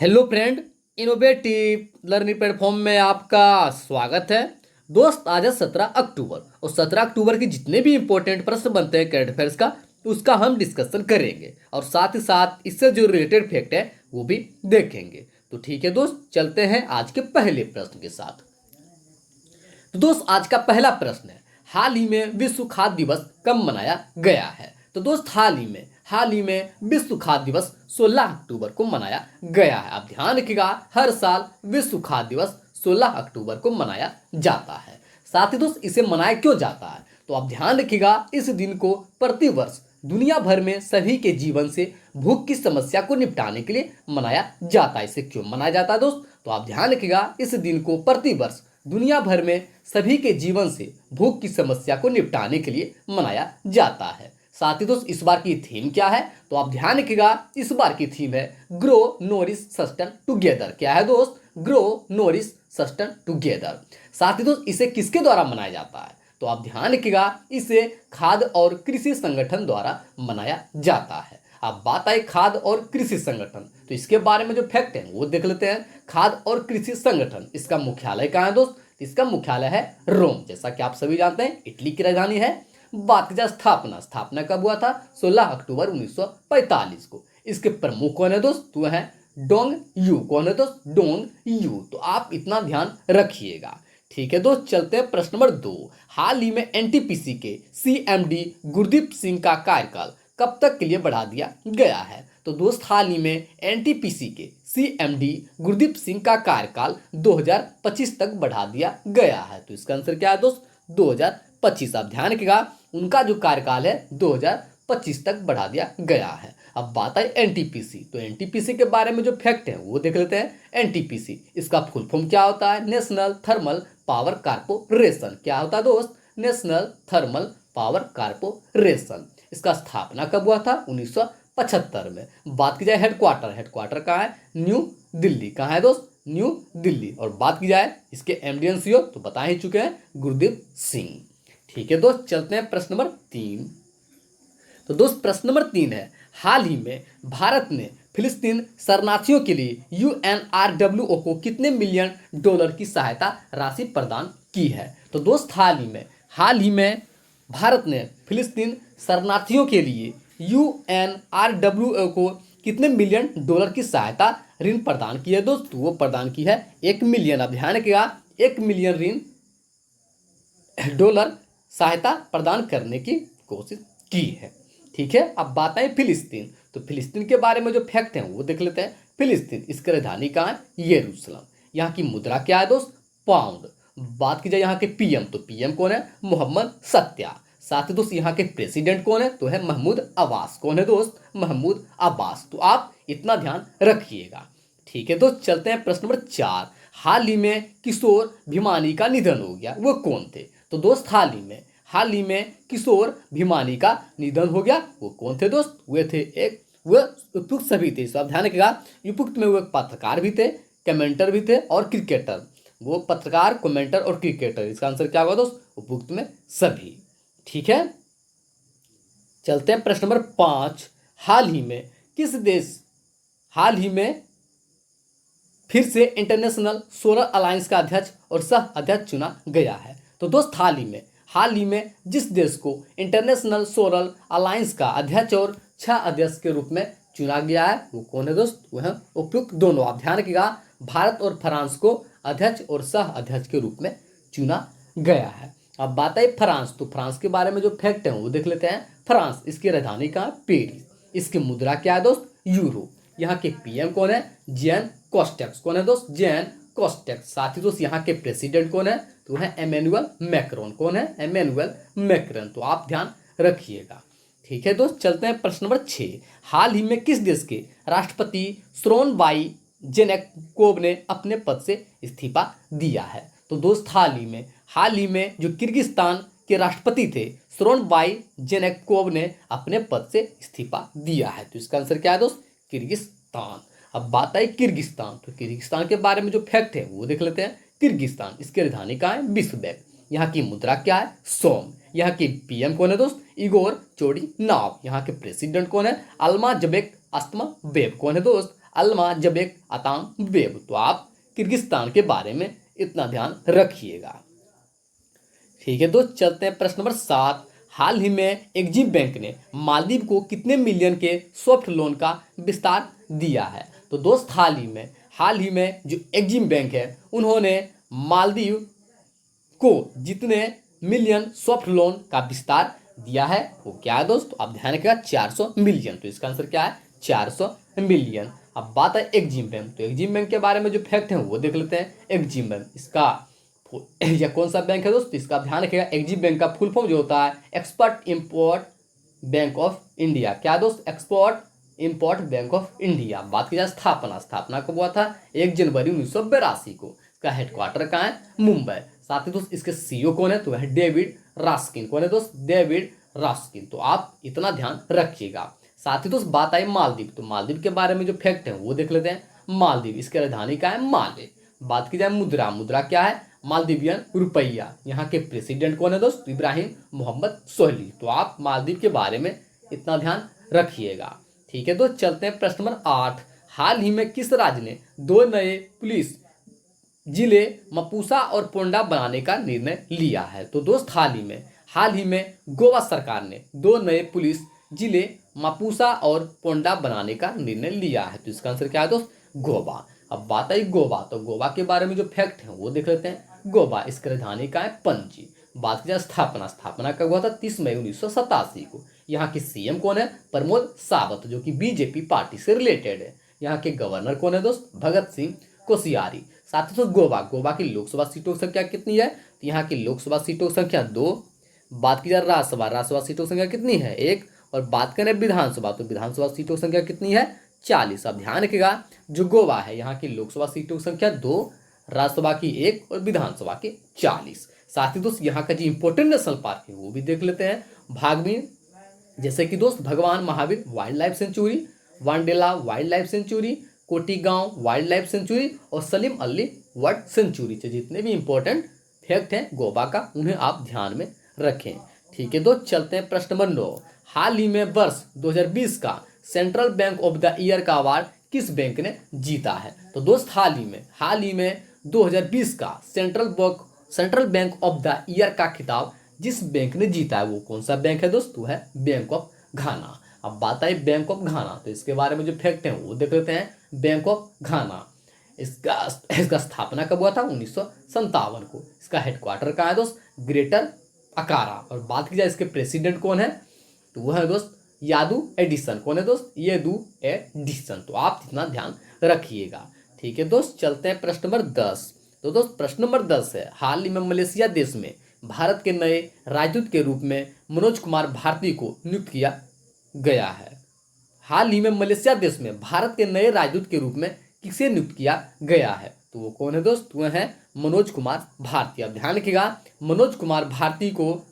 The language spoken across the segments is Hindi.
Hello friend, innovative learning platform में आपका स्वागत है। दोस्त, आज है 17 अक्टूबर और 17 अक्टूबर के जितने भी इंपॉर्टेंट प्रश्न बनते हैं करंट अफेयर्स का उसका हम डिस्कशन करेंगे और साथ ही साथ इससे जो रिलेटेड फैक्ट है वो भी देखेंगे। तो ठीक है दोस्त, चलते हैं आज के पहले प्रश्न के साथ। तो दोस्त, आज का पहला प्रश्न है, हाल ही में विश्व खाद्य दिवस कब मनाया गया है? तो दोस्त, हाल ही में विश्व खाद्य दिवस 16 अक्टूबर को मनाया गया है। आप ध्यान रखिएगा, हर साल विश्व खाद्य दिवस 16 अक्टूबर को मनाया जाता है। साथ ही दोस्त, इसे मनाया क्यों जाता है? तो आप ध्यान रखिएगा, इस दिन को प्रतिवर्ष दुनिया भर में सभी के जीवन से भूख की समस्या को निपटाने के लिए मनाया जाता है। इसे क्यों मनाया जाता है दोस्त? तो आप ध्यान रखिएगा, इस दिन को प्रतिवर्ष दुनिया भर में सभी के जीवन से भूख की समस्या को निपटाने के लिए मनाया जाता है। साथ ही दोस्त, इस बार की थीम क्या है? तो आप ध्यान रखिएगा, इस बार की थीम है ग्रो नोरिश सस्टेन टुगेदर। क्या है दोस्त? Grow nourish sustain together. साथ ही दोस्त, इसे किसके द्वारा मनाया जाता है? तो आप ध्यान रखिएगा, इसे खाद्य और कृषि संगठन द्वारा मनाया जाता है। अब बात आई खाद्य और कृषि संगठन, तो इसके बारे में जो फैक्ट है वो देख लेते हैं। खाद्य और कृषि संगठन, इसका मुख्यालय कहाँ है दोस्त? इसका मुख्यालय है रोम। जैसा कि आप सभी जानते हैं, इटली की राजधानी है। बात की जाए स्थापना कब हुआ था? 16 अक्टूबर 1945 को। इसके प्रमुख कौन है दोस्त? तो है डोंग यू। कौन है दोस्त? Dong you. तो आप इतना ध्यान रखिएगा। ठीक है दोस्त, चलते हैं प्रश्न नंबर 2। हाल ही में एनटीपीसी के सीएमडी गुरदीप सिंह का कार्यकाल कब तक के लिए बढ़ा दिया गया है? तो दोस्त, हाल ही में एनटीपीसी के सीएमडी गुरदीप सिंह का कार्यकाल 2025 तक बढ़ा दिया गया है। तो इसका आंसर क्या है दोस्त? 2025। आप ध्यान रखिएगा, उनका जो कार्यकाल है 2025 तक बढ़ा दिया गया है। अब बात आई एनटीपीसी, तो एनटीपीसी के बारे में जो फैक्ट है वो देख लेते हैं। एनटीपीसी, इसका फुल फॉर्म क्या होता है? National thermal power corporation. क्या होता है दोस्त? National thermal power corporation. इसका स्थापना कब हुआ था? 1975 में। बात की जाए हेडक्वार्टर कहाँ है? न्यू दिल्ली। कहाँ है दोस्त? न्यू दिल्ली। और बात की जाए इसके एमडी सीईओ तो बता ही चुके हैं, गुरदीप सिंह। ठीक है दोस्त, चलते हैं प्रश्न नंबर 3। तो दोस्त, प्रश्न नंबर 3 है, हाल ही में भारत ने फिलिस्तीन शरणार्थियों के लिए यूएनआरडब्ल्यूओ को कितने मिलियन डॉलर की सहायता राशि प्रदान की है? तो दोस्त, हाल ही में भारत ने फिलिस्तीन शरणार्थियों के लिए यूएनआरडब्ल्यूओ को कितने मिलियन डॉलर की सहायता ऋण प्रदान की है दोस्त? वो प्रदान की है 1 मिलियन। अब ध्यान रखिएगा, 1 मिलियन ऋण डॉलर सहायता प्रदान करने की कोशिश की है। ठीक है, अब बात है फिलिस्तीन, तो फिलिस्तीन के बारे में जो फैक्ट हैं वो देख लेते हैं। फिलिस्तीन, इसकी राजधानी कहाँ है? यरूशलेम। यहाँ की मुद्रा क्या है दोस्त? पाउंड। बात की जाए यहाँ के पीएम, तो पीएम कौन है? मोहम्मद सत्या। साथ ही दोस्त, यहाँ के प्रेसिडेंट कौन है? तो है महमूद अब्बास। कौन है दोस्त? महमूद अब्बास। तो आप इतना ध्यान रखिएगा। ठीक है दोस्त, चलते हैं प्रश्न नंबर 4। हाल ही में किशोर भिमानी का निधन हो गया, वो कौन थे? तो दोस्त, हाल ही में किशोर भिमानी का निधन हो गया, वो कौन थे दोस्त? वे थे वह उपयुक्त सभी थे। तो आप ध्यान रखिएगा, उपयुक्त में वो एक पत्रकार भी थे, कमेंटर भी थे और क्रिकेटर। वो पत्रकार, कमेंटर और क्रिकेटर। इसका आंसर क्या होगा दोस्त? उपयुक्त में सभी। ठीक है, चलते हैं प्रश्न नंबर 5। हाल ही में फिर से इंटरनेशनल सोलर अलायंस का अध्यक्ष और सह अध्यक्ष चुना गया है? तो दोस्त, हाल ही में जिस देश को इंटरनेशनल सोलर अलायंस का अध्यक्ष और 6 अध्यक्ष के रूप में चुना गया है, वो कौन है दोस्त? वो है उपयुक्त दोनों। आप ध्यान रखिएगा, भारत और फ्रांस को अध्यक्ष और सह अध्यक्ष के रूप में चुना गया है। अब बात है फ्रांस, तो फ्रांस के बारे में जो फैक्ट है वो देख लेते हैं। फ्रांस, इसकी राजधानी कहाँ? पेरिस। इसकी मुद्रा क्या है दोस्त? यूरो। यहाँ के पीएम कौन है? जेन कोस्टेक्स। कौन है दोस्त? जेन कोस्टेक्स। साथ ही दोस्त, यहाँ के प्रेसिडेंट कौन है? तो है एमेनुअल मैक्रोन। कौन है? Emmanuel Macron. तो आप ध्यान रखिएगा। ठीक है दोस्त, चलते हैं प्रश्न नंबर 6। हाल ही में किस देश के राष्ट्रपति सोरोनबाई जेनेकोव ने अपने पद से इस्तीफा दिया है? तो दोस्त, हाल ही में जो किर्गिस्तान के राष्ट्रपति थे सोरोनबाई जेनेकोव ने अपने पद से इस्तीफा दिया है। तो इसका आंसर क्या है दोस्त? किर्गिस्तान। अब बात आई किर्गिस्तान, तो किर्गिस्तान के बारे में जो फैक्ट है वो देख लेते हैं। किर्गिस्तान, इसकी राजधानी कहाँ है? बिश्केक। यहाँ की मुद्रा क्या है? सोम। यहाँ के पीएम कौन है दोस्त? इगोर चोडीनाव। यहाँ के प्रेसिडेंट कौन है? अल्माजबेक अस्तमाबेव। कौन है दोस्त? अल्मा जबेक अताम बेब। तो आप किर्गिस्तान के बारे में इतना ध्यान रखिएगा। ठीक है दोस्त, चलते हैं प्रश्न नंबर 7। हाल ही में एग्जिम बैंक ने मालदीव को कितने मिलियन के सॉफ्ट लोन का विस्तार दिया है? तो दोस्त हाल ही में जो एग्जिम बैंक है उन्होंने मालदीव को जितने मिलियन सॉफ्ट लोन का विस्तार दिया है वो क्या है दोस्त? तो आप ध्यान रखिएगा 400 मिलियन। तो इसका आंसर क्या है? 400 मिलियन। अब बात है एग्जिम बैंक। तो एग्जिम बैंक के बारे में जो फैक्ट है वो देख लेते हैं। एग्जिम बैंक इसका यह कौन सा बैंक है दोस्त? इसका ध्यान रखिएगा, एग्जिम बैंक का फुल फॉर्म जो होता है export import bank of India. क्या दोस्त? Export import bank of India. बात की जाए स्थापना कब हुआ था? 1 जनवरी 1982 को। इसका हेडक्वार्टर कहाँ है? मुंबई। साथ ही दोस्त इसके सीईओ कौन है? तो वह डेविड रास्किन। कौन है दोस्त? David Raskin. तो आप इतना ध्यान रखिएगा। साथ ही दोस्त बात आई मालदीव। तो मालदीव के बारे में जो फैक्ट है वो देख लेते हैं। मालदीव इसकी राजधानी क्या है? माले। बात की जाए मुद्रा क्या है? मालदीवियन रुपया। यहाँ के प्रेसिडेंट कौन है दोस्त? इब्राहिम मोहम्मद सोहली। तो आप मालदीव के बारे में इतना ध्यान रखिएगा। ठीक है दोस्त, चलते हैं प्रश्न नंबर 8। हाल ही में किस राज्य ने 2 नए पुलिस जिले मपूसा और पोंडा बनाने का निर्णय लिया है? तो दोस्त हाल ही में गोवा सरकार ने 2 नए पुलिस जिले मपूसा और पोंडा बनाने का निर्णय लिया है। तो इसका आंसर क्या है दोस्त? गोवा। अब बात आई गोवा। तो गोवा के बारे में जो फैक्ट है वो देख लेते हैं। गोवा इसकी राजधानी का है पणजी। बात की जाए स्थापना कब हुआ था? 30 मई 1987 को। यहाँ के सीएम कौन है? प्रमोद सावंत, जो कि बीजेपी पार्टी से रिलेटेड है। यहाँ के गवर्नर कौन है दोस्त? भगत सिंह कोश्यारी। साथ ही गोवा की लोकसभा सीटों की संख्या कितनी है? तो यहाँ की लोकसभा सीटों की संख्या 2। बात की जाए राज्यसभा सीटों की संख्या कितनी है? 1। और बात करें विधानसभा, तो विधानसभा सीटों की संख्या कितनी है? 40। अब ध्यान रखिएगा, जो गोवा है यहाँ की लोकसभा सीटों की संख्या 2, राज्यसभा की 1 और विधानसभा की 40। साथ ही दोस्त यहाँ का जो इंपॉर्टेंट नेशनल पार्क है वो भी देख लेते हैं। भागमीर, जैसे कि दोस्त Bhagwan Mahavir wildlife sanctuary, Bondla wildlife sanctuary, Cotigao wildlife sanctuary और सलीम अली वर्ल्ड सेंचुरी। जितने भी इंपॉर्टेंट फैक्ट हैं गोवा का उन्हें आप ध्यान में रखें। ठीक है दोस्त, चलते हैं प्रश्न नंबर 9। हाल ही में वर्ष 2020 का central bank of the year का अवार्ड किस बैंक ने जीता है? तो दोस्त हाल ही में 2020 का central bank of the year का खिताब जिस बैंक ने जीता है वो कौन सा बैंक है दोस्त? वो है बैंक ऑफ घाना। अब बात आई बैंक ऑफ घाना। तो इसके बारे में जो फैक्ट है वो देख लेते हैं। बैंक ऑफ घाना इसका स्थापना कब हुआ था? 1957 को। इसका हेडक्वार्टर कहाँ है दोस्त? ग्रेटर अकारा। और बात की जाए इसके प्रेसिडेंट कौन है? तो वह है दोस्त यादू एडिसन। कौन है दोस्त? यादू एडिसन। तो आप इतना ध्यान रखिएगा। ठीक है दोस्त, चलते हैं प्रश्न नंबर 10। तो दोस्त प्रश्न नंबर 10 है, हाल ही में मलेशिया देश में भारत के नए राजदूत के रूप में मनोज कुमार भारती को नियुक्त किया गया है। हाल ही में मलेशिया देश में भारत के नए राजदूत के रूप में किसे नियुक्त किया गया है? तो वो कौन है दोस्त? वह है मनोज कुमार भारती। अब ध्यान रखिएगा, मनोज कुमार भारती को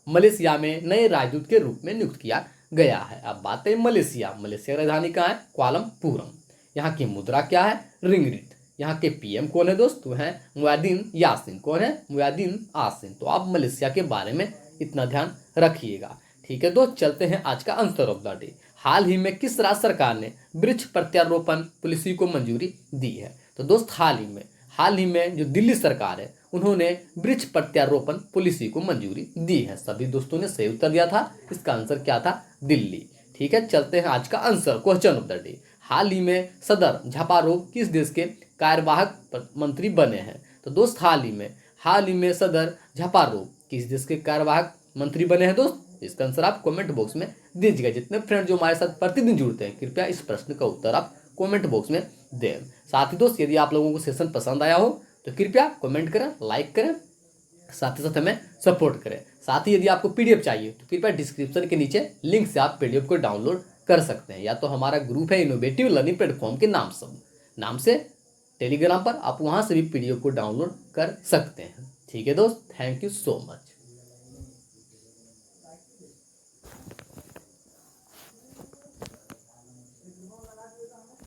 मलेशिया में नए राजदूत के रूप में नियुक्त किया गया है। अब बात है मलेशिया की राजधानी कहाँ है? क्वालालंपुरम। यहाँ की मुद्रा क्या है? रिंगिट। यहाँ के पीएम कौन है दोस्त? वो है मुइनुद्दीन यासीन। कौन है? मुइनुद्दीन यासीन। तो आप मलेशिया के बारे में इतना ध्यान रखिएगा। ठीक है दोस्त, चलते हैं आज का आंसर ऑफ द डे। हाल ही में किस राज्य सरकार ने वृक्ष प्रत्यारोपण पॉलिसी को मंजूरी दी है? तो दोस्त हाल ही में जो दिल्ली सरकार है उन्होंने वृक्ष प्रत्यारोपण पॉलिसी को मंजूरी दी है। सभी दोस्तों ने सही उत्तर दिया था। इसका आंसर क्या था? दिल्ली। ठीक है, चलते हैं आज का answer question of the day. हाल ही में सदर झापारोव किस देश के कार्यवाहक मंत्री बने हैं? तो दोस्त हाल ही में सदर झापारोव किस देश के कार्यवाहक मंत्री बने हैं दोस्त? इसका आंसर आप कमेंट बॉक्स में दीजिएगा। जितने फ्रेंड जो हमारे साथ प्रतिदिन जुड़ते हैं कृपया इस प्रश्न का उत्तर आप कमेंट बॉक्स में दें। साथ ही दोस्त यदि आप लोगों को सेशन पसंद आया हो तो कृपया कमेंट करें, लाइक करें, साथ ही साथ हमें सपोर्ट करें। साथ ही यदि आपको पीडीएफ चाहिए तो कृपया डिस्क्रिप्शन के नीचे लिंक से आप पीडीएफ को डाउनलोड कर सकते हैं, या तो हमारा ग्रुप है इनोवेटिव लर्निंग प्लेटफॉर्म के नाम से टेलीग्राम पर, आप वहां से भी पीडीएफ को डाउनलोड कर सकते हैं। ठीक है दोस्त, थैंक यू सो मच।